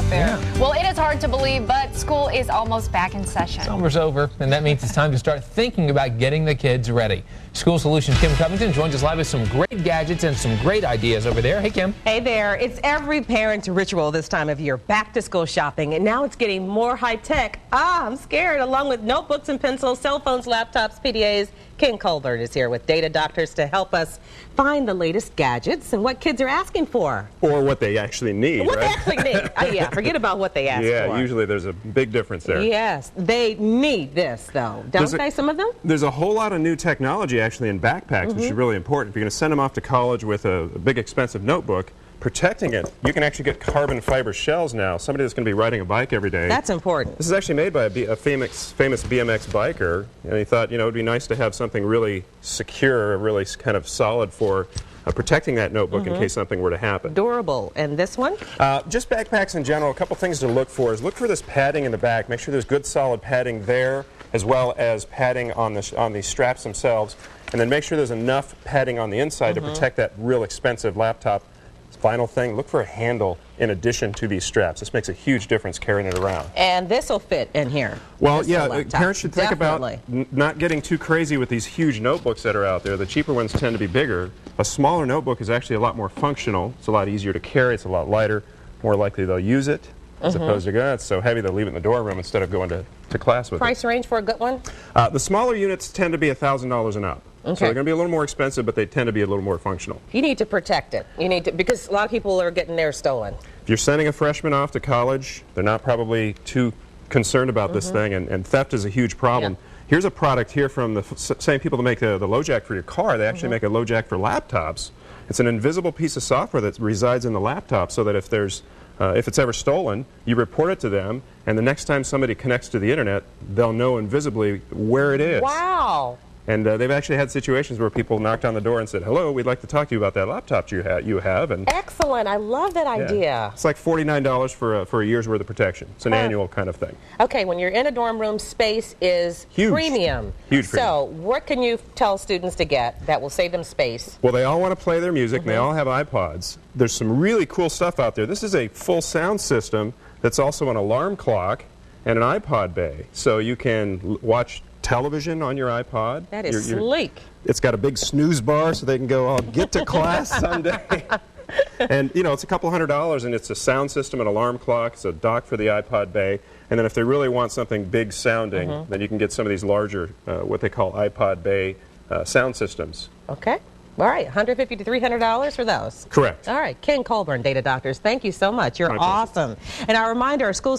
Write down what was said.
there. Yeah. Well, it is hard to believe, but school is almost back in session. Summer's over, and that means it's time to start thinking about getting the kids ready. School Solutions' Kim Covington joins us live with some great gadgets and some great ideas over there. Hey, Kim. Hey there. It's every parent's ritual this time of year, back to school shopping, and now it's getting more high tech. I'm scared. Along with notebooks and pencils, cell phones, laptops, PDAs, Ken Colburn is here with Data Doctors to help us find the latest gadgets and what kids are asking for. Or what they actually need, What right? they actually need. Yeah, forget about what they ask for. Yeah, usually there's a big difference there. Yes, they need this, though. Don't they, some of them? There's a whole lot of new technology actually in backpacks, which is really important. If you're going to send them off to college with a big expensive notebook, protecting it, you can actually get carbon fiber shells now. Somebody that's going to be riding a bike every day. That's important. This is actually made by a famous BMX biker, and he thought, you know, it would be nice to have something really secure, really kind of solid for protecting that notebook in case something were to happen. Durable. And this one? Just backpacks in general, a couple things to look for is look for this padding in the back. Make sure there's good solid padding there, as well as padding on the straps themselves, and then make sure there's enough padding on the inside to protect that real expensive laptop. Final thing, look for a handle in addition to these straps. This makes a huge difference carrying it around. And this will fit in here. Well, yeah, parents should think Definitely. about not getting too crazy with these huge notebooks that are out there. The cheaper ones tend to be bigger. A smaller notebook is actually a lot more functional. It's a lot easier to carry. It's a lot lighter. More likely they'll use it as opposed to, it's so heavy they'll leave it in the dorm room instead of going to class with Price range for a good one? The smaller units tend to be $1,000 and up. Okay. So they're going to be a little more expensive, but they tend to be a little more functional. You need to protect it. You need to, because a lot of people are getting theirs stolen. If you're sending a freshman off to college, they're not probably too concerned about this thing, and theft is a huge problem. Yeah. Here's a product here from the same people that make the LoJack for your car. They actually make a LoJack for laptops. It's an invisible piece of software that resides in the laptop so that if it's ever stolen, you report it to them, and the next time somebody connects to the internet, they'll know invisibly where it is. Wow. And they've actually had situations where people knocked on the door and said, "Hello, we'd like to talk to you about that laptop you have." And Excellent. I love that idea. it's like $49 for a year's worth of protection. It's an annual kind of thing. Okay, when you're in a dorm room, space is Huge. premium. Huge premium. So what can you tell students to get that will save them space? Well, they all want to play their music, and they all have iPods. There's some really cool stuff out there. This is a full sound system that's also an alarm clock and an iPod bay. So you can watch television on your iPod. That is sleek. It's got a big snooze bar so they can go, I'll get to class someday. And, you know, it's a couple $100, and it's a sound system, an alarm clock, it's a dock for the iPod bay. And then if they really want something big sounding, then you can get some of these larger, what they call iPod bay sound systems. Okay. All right, $150 to $300 for those. Correct. All right, Ken Colburn, Data Doctors, thank you so much. You're My pleasure. awesome. And our reminder, our school